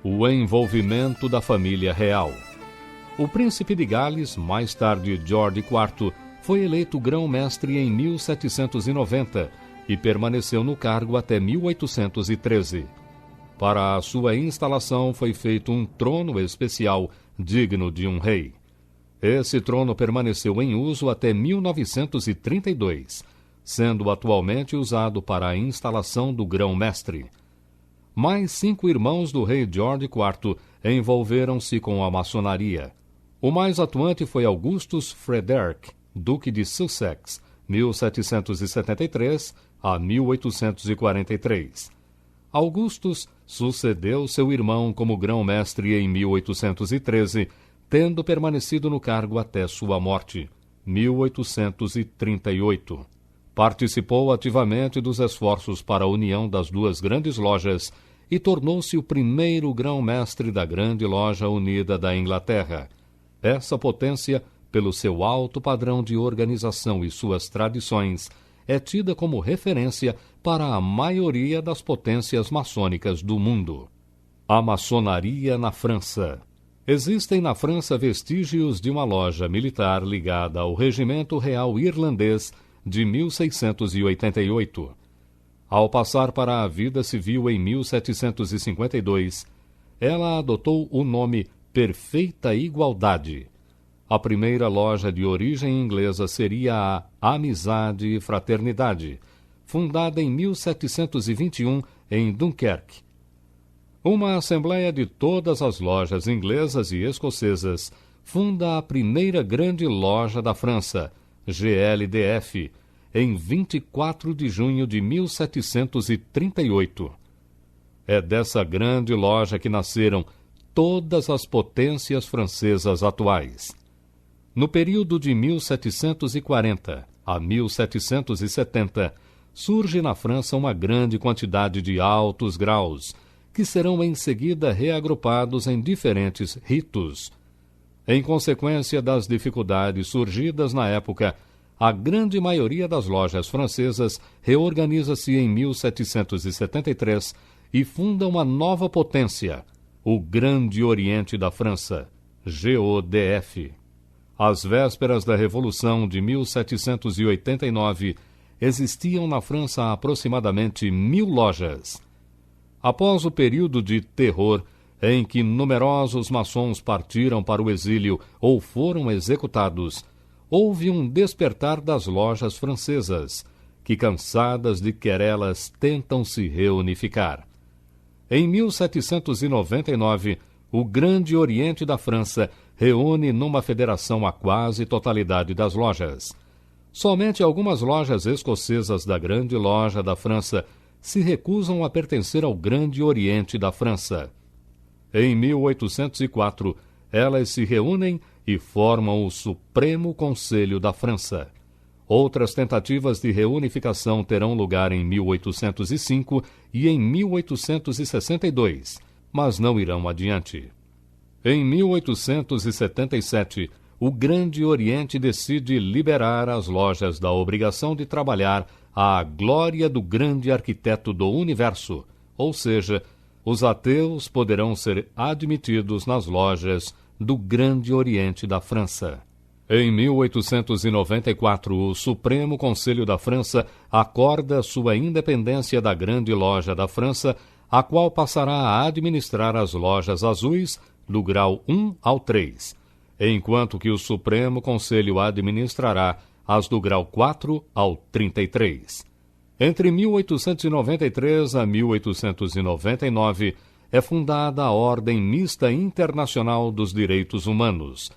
O envolvimento da família real. O príncipe de Gales, mais tarde George IV, foi eleito grão-mestre em 1790 e permaneceu no cargo até 1813. Para a sua instalação foi feito um trono especial digno de um rei. Esse trono permaneceu em uso até 1932, sendo atualmente usado para a instalação do grão-mestre. Mais 5 irmãos do rei George IV envolveram-se com a maçonaria. O mais atuante foi Augustus Frederick, duque de Sussex, 1773 a 1843. Augustus sucedeu seu irmão como grão-mestre em 1813, tendo permanecido no cargo até sua morte, 1838. Participou ativamente dos esforços para a união das duas grandes lojas e tornou-se o primeiro grão-mestre da Grande Loja Unida da Inglaterra. Essa potência, pelo seu alto padrão de organização e suas tradições, é tida como referência para a maioria das potências maçônicas do mundo. A maçonaria na França. Existem na França vestígios de uma loja militar ligada ao Regimento Real Irlandês de 1688. Ao passar para a vida civil em 1752, ela adotou o nome Perfeita Igualdade. A primeira loja de origem inglesa seria a Amizade e Fraternidade, fundada em 1721 em Dunkerque. Uma assembleia de todas as lojas inglesas e escocesas funda a primeira grande loja da França, GLDF, em 24 de junho de 1738. É dessa grande loja que nasceram todas as potências francesas atuais. No período de 1740 a 1770, surge na França uma grande quantidade de altos graus, que serão em seguida reagrupados em diferentes ritos. Em consequência das dificuldades surgidas na época, a grande maioria das lojas francesas reorganiza-se em 1773 e funda uma nova potência, o Grande Oriente da França, GODF. Às vésperas da Revolução de 1789, existiam na França aproximadamente 1000 lojas. Após o período de terror, em que numerosos maçons partiram para o exílio ou foram executados, houve um despertar das lojas francesas, que, cansadas de querelas, tentam se reunificar. Em 1799, o Grande Oriente da França reúne numa federação a quase totalidade das lojas. Somente algumas lojas escocesas da Grande Loja da França se recusam a pertencer ao Grande Oriente da França. Em 1804, elas se reúnem e formam o Supremo Conselho da França. Outras tentativas de reunificação terão lugar em 1805 e em 1862, mas não irão adiante. Em 1877, o Grande Oriente decide liberar as lojas da obrigação de trabalhar à glória do grande arquiteto do universo, ou seja, os ateus poderão ser admitidos nas lojas do Grande Oriente da França. Em 1894, o Supremo Conselho da França acorda sua independência da Grande Loja da França, a qual passará a administrar as lojas azuis do grau 1 ao 3, enquanto que o Supremo Conselho administrará as do grau 4 ao 33. Entre 1893 a 1899, é fundada a Ordem Mista Internacional dos Direitos Humanos.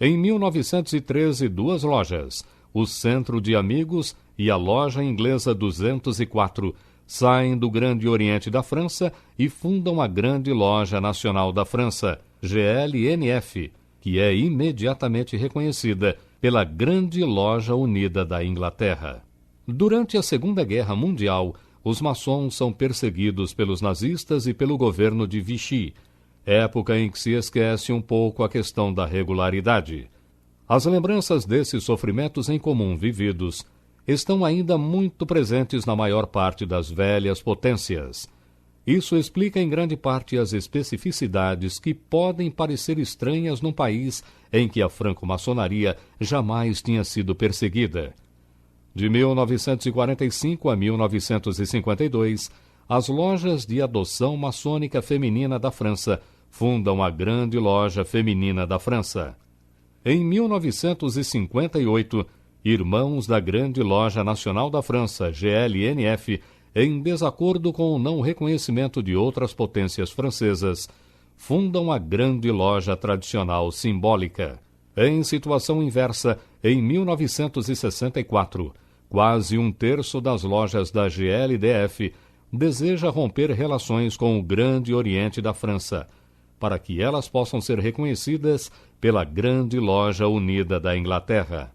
Em 1913, 2 lojas, o Centro de Amigos e a Loja Inglesa 204, saem do Grande Oriente da França e fundam a Grande Loja Nacional da França, GLNF, que é imediatamente reconhecida pela Grande Loja Unida da Inglaterra. Durante a Segunda Guerra Mundial, os maçons são perseguidos pelos nazistas e pelo governo de Vichy, época em que se esquece um pouco a questão da regularidade. As lembranças desses sofrimentos em comum vividos estão ainda muito presentes na maior parte das velhas potências. Isso explica em grande parte as especificidades que podem parecer estranhas num país em que a franco-maçonaria jamais tinha sido perseguida. De 1945 a 1952, as lojas de adoção maçônica feminina da França fundam a Grande Loja Feminina da França. Em 1958, irmãos da Grande Loja Nacional da França, GLNF, em desacordo com o não reconhecimento de outras potências francesas, fundam a Grande Loja Tradicional Simbólica. Em situação inversa, em 1964, quase um terço das lojas da GLDF deseja romper relações com o Grande Oriente da França, para que elas possam ser reconhecidas pela Grande Loja Unida da Inglaterra.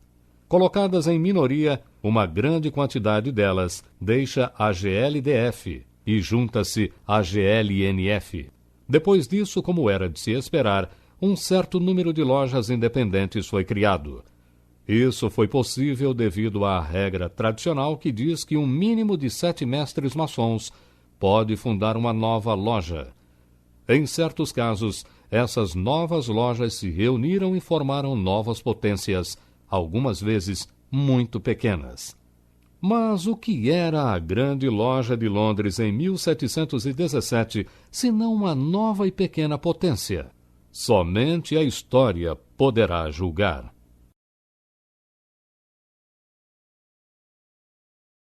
Colocadas em minoria, uma grande quantidade delas deixa a GLDF e junta-se à GLNF. Depois disso, como era de se esperar, um certo número de lojas independentes foi criado. Isso foi possível devido à regra tradicional que diz que um mínimo de 7 mestres maçons pode fundar uma nova loja. Em certos casos, essas novas lojas se reuniram e formaram novas potências, algumas vezes muito pequenas. Mas o que era a Grande Loja de Londres em 1717, se não uma nova e pequena potência? Somente a história poderá julgar.